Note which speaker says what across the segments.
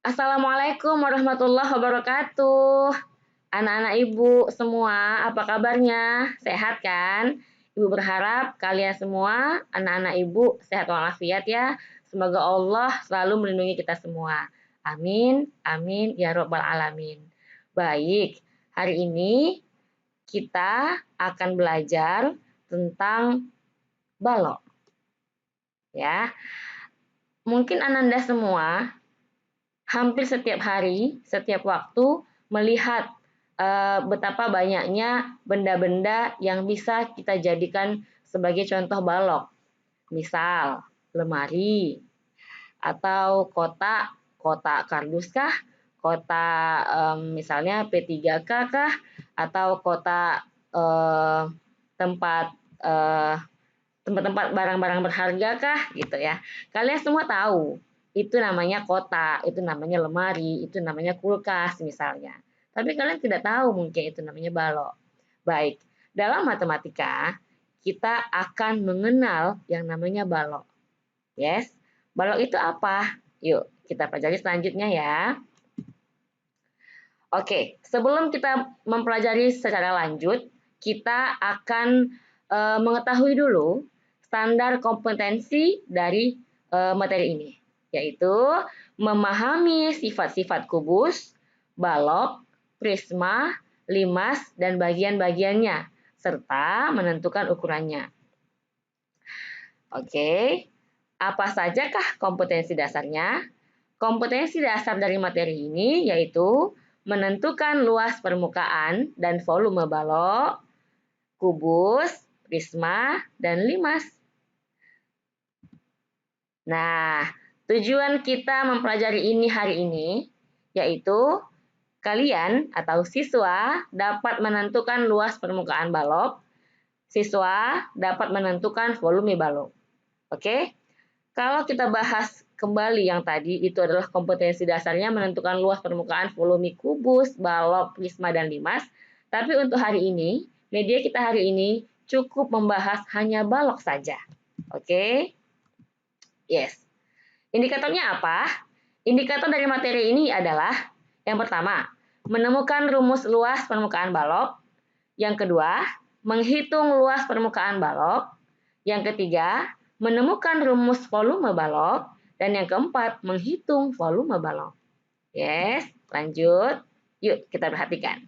Speaker 1: Assalamualaikum warahmatullahi wabarakatuh. Anak-anak ibu semua, apa kabarnya? Sehat kan? Ibu berharap kalian semua, anak-anak ibu, sehat walafiat ya. Semoga Allah selalu melindungi kita semua. Amin, amin, ya robbal alamin. Baik, hari ini kita akan belajar tentang balok. Ya, mungkin Ananda semua hampir setiap hari, setiap waktu melihat betapa banyaknya benda-benda yang bisa kita jadikan sebagai contoh balok. Misal, lemari, atau kotak kardus kah, kotak misalnya P3K kah, atau kotak tempat tempat-tempat barang-barang berharga kah, gitu ya. Kalian semua tahu, itu namanya kotak, itu namanya lemari, itu namanya kulkas misalnya. Tapi kalian tidak tahu mungkin itu namanya balok. Baik, dalam matematika, kita akan mengenal yang namanya balok. Yes, balok itu apa? Yuk, kita pelajari selanjutnya ya. Oke, sebelum kita mempelajari secara lanjut, kita akan mengetahui dulu standar kompetensi dari materi ini, yaitu memahami sifat-sifat kubus, balok, prisma, limas, dan bagian-bagiannya, serta menentukan ukurannya. Oke, apa sajakah kompetensi dasarnya? Kompetensi dasar dari materi ini yaitu menentukan luas permukaan dan volume balok, kubus, prisma, dan limas. Nah, tujuan kita mempelajari ini hari ini yaitu kalian atau siswa dapat menentukan luas permukaan balok, siswa dapat menentukan volume balok. Oke? Kalau kita bahas kembali yang tadi, itu adalah kompetensi dasarnya menentukan luas permukaan volume kubus, balok, prisma, dan limas. Tapi untuk hari ini, media kita hari ini cukup membahas hanya balok saja. Oke? Yes. Indikatornya apa? Indikator dari materi ini adalah yang pertama, menemukan rumus luas permukaan balok. Yang kedua, menghitung luas permukaan balok. Yang ketiga, menemukan rumus volume balok. Dan yang keempat, menghitung volume balok. Yes, lanjut. Yuk kita perhatikan.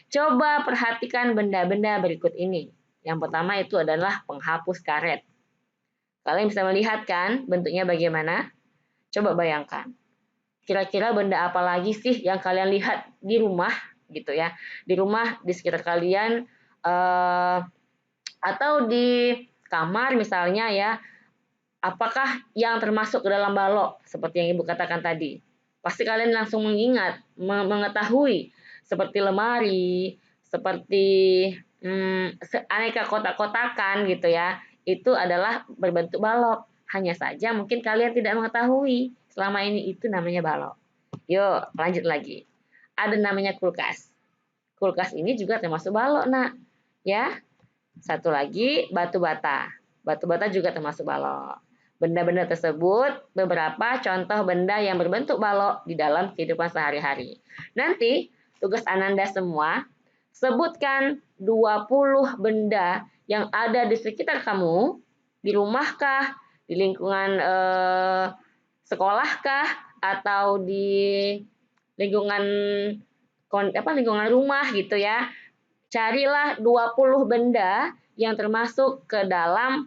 Speaker 1: Coba perhatikan benda-benda berikut ini. Yang pertama itu adalah penghapus karet. Kalian bisa melihat kan bentuknya bagaimana? Coba bayangkan. Kira-kira benda apa lagi sih yang kalian lihat di rumah gitu ya? Di rumah, di sekitar kalian, atau di kamar misalnya ya, apakah yang termasuk ke dalam balok seperti yang Ibu katakan tadi? Pasti kalian langsung mengingat, mengetahui seperti lemari, seperti aneka kotak-kotakan gitu ya. Itu adalah berbentuk balok. Hanya saja mungkin kalian tidak mengetahui selama ini itu namanya balok. Yuk, lanjut lagi. Ada namanya kulkas. Kulkas ini juga termasuk balok, Nak. Ya. Satu lagi, batu bata. Batu bata juga termasuk balok. Benda-benda tersebut beberapa contoh benda yang berbentuk balok di dalam kehidupan sehari-hari. Nanti tugas Ananda semua, sebutkan 20 benda yang ada di sekitar kamu, di rumahkah, di lingkungan sekolahkah, atau di lingkungan lingkungan rumah gitu ya. Carilah 20 benda yang termasuk ke dalam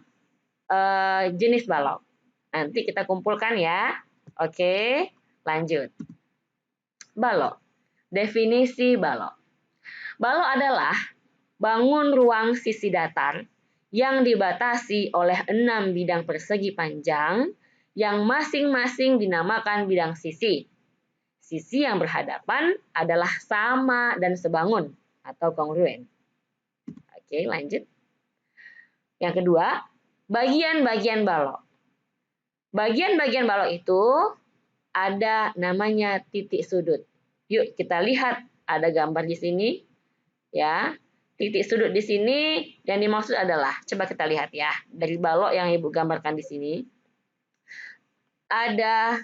Speaker 1: jenis balok. Nanti kita kumpulkan ya. Oke, lanjut. Balok. Definisi balok. Balok adalah bangun ruang sisi datar yang dibatasi oleh 6 bidang persegi panjang yang masing-masing dinamakan bidang sisi. Sisi yang berhadapan adalah sama dan sebangun atau kongruen. Oke, lanjut. Yang kedua, bagian-bagian balok. Bagian-bagian balok itu ada namanya titik sudut. Yuk kita lihat, ada gambar di sini. Ya, titik sudut di sini yang dimaksud adalah, coba kita lihat ya, dari balok yang Ibu gambarkan di sini. Ada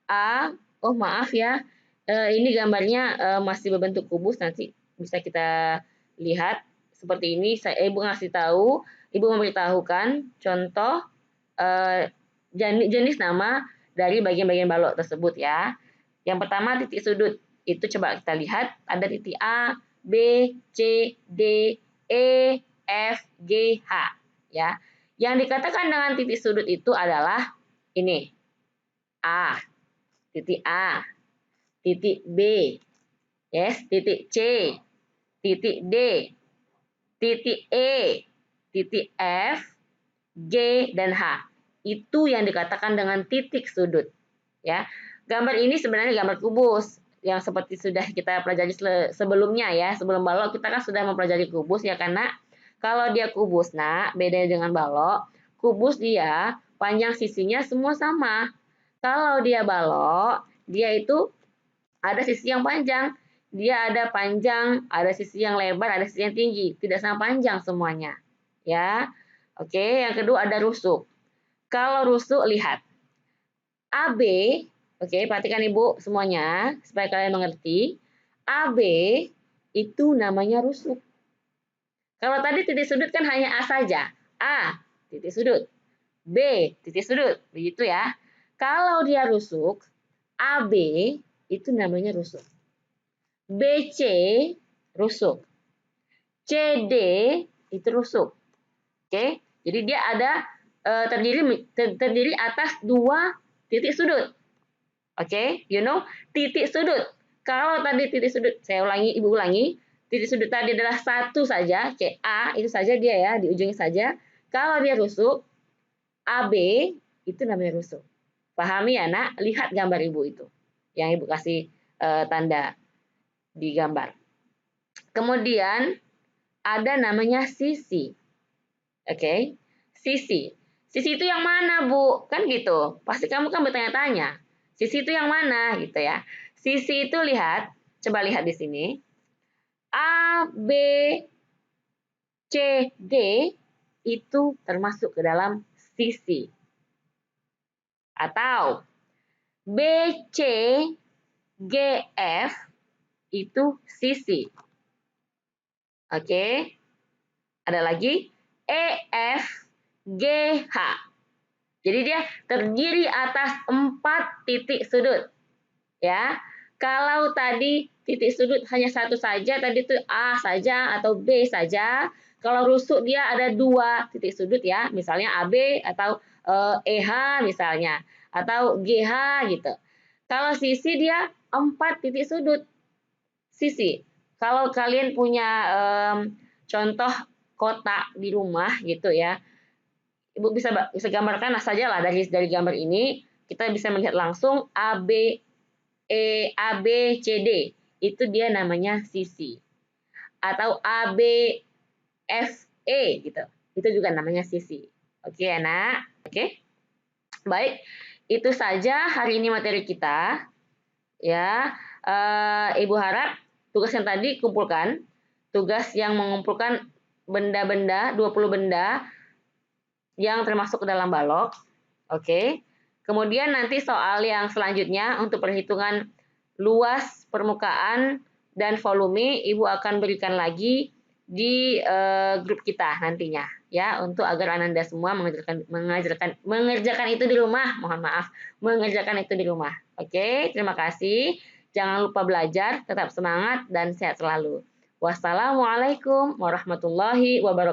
Speaker 1: A, Oh, maaf ya. Ini gambarnya masih berbentuk kubus, nanti bisa kita lihat seperti ini. Ibu ngasih tahu, Ibu memberitahukan contoh jenis nama dari bagian-bagian balok tersebut ya. Yang pertama titik sudut. Itu coba kita lihat ada titik A, B, C, D, E, F, G, H ya. Yang dikatakan dengan titik sudut itu adalah ini. A, titik A, titik B, yes, titik C, titik D, titik E, titik F, G, dan H. Itu yang dikatakan dengan titik sudut. Ya, gambar ini sebenarnya gambar kubus yang seperti sudah kita pelajari sebelumnya ya. Sebelum balok kita kan sudah mempelajari kubus ya, karena kalau dia kubus, nak, beda dengan balok. Kubus dia panjang sisinya semua sama. Kalau dia balok, dia itu ada sisi yang panjang, dia ada panjang, ada sisi yang lebar, ada sisi yang tinggi, tidak sama panjang semuanya. Ya. Oke, yang kedua ada rusuk. Kalau rusuk lihat AB, oke, perhatikan Ibu semuanya supaya kalian mengerti. AB itu namanya rusuk. Kalau tadi titik sudut kan hanya A saja. A, titik sudut. B, titik sudut. Begitu ya. Kalau dia rusuk, AB itu namanya rusuk. BC rusuk. CD itu rusuk. Oke, jadi dia ada terdiri atas dua titik sudut. Oke, you know, titik sudut. Kalau tadi titik sudut, saya ulangi, Ibu ulangi, titik sudut tadi adalah satu saja, CA, itu saja dia ya, di ujungnya saja. Kalau dia rusuk, AB, itu namanya rusuk. Pahami ya, nak? Lihat gambar Ibu itu, yang Ibu kasih tanda di gambar. Kemudian, ada namanya sisi. Oke, sisi. Sisi itu yang mana, Bu? Kan gitu. Pasti kamu kan bertanya-tanya. Sisi itu yang mana gitu ya. Sisi itu lihat, coba lihat di sini. A, B, C, D itu termasuk ke dalam sisi. Atau B, C, G, F itu sisi. Oke. Ada lagi E, F, G, H. Jadi dia terdiri atas 4 titik sudut. Ya. Kalau tadi titik sudut hanya satu saja, tadi itu A saja atau B saja. Kalau rusuk dia ada 2 titik sudut ya, misalnya AB atau EH misalnya, atau GH gitu. Kalau sisi dia 4 titik sudut. Sisi. Kalau kalian punya contoh kotak di rumah gitu ya, Ibu bisa gambarkan saja lah dari gambar ini kita bisa melihat langsung A, B, C, D. Itu dia namanya sisi. Atau A, B, F, E gitu. Itu juga namanya sisi. Oke, anak. Oke. Baik, itu saja hari ini materi kita. Ya, Ibu harap tugas yang tadi kumpulkan. Tugas yang mengumpulkan benda-benda, 20 benda yang termasuk ke dalam balok. Oke. Kemudian nanti soal yang selanjutnya untuk perhitungan luas permukaan dan volume, Ibu akan berikan lagi di grup kita nantinya ya, untuk agar Ananda semua mengerjakan itu di rumah. Mohon maaf, mengerjakan itu di rumah. Oke, terima kasih. Jangan lupa belajar, tetap semangat dan sehat selalu. Wassalamualaikum warahmatullahi wabarakatuh.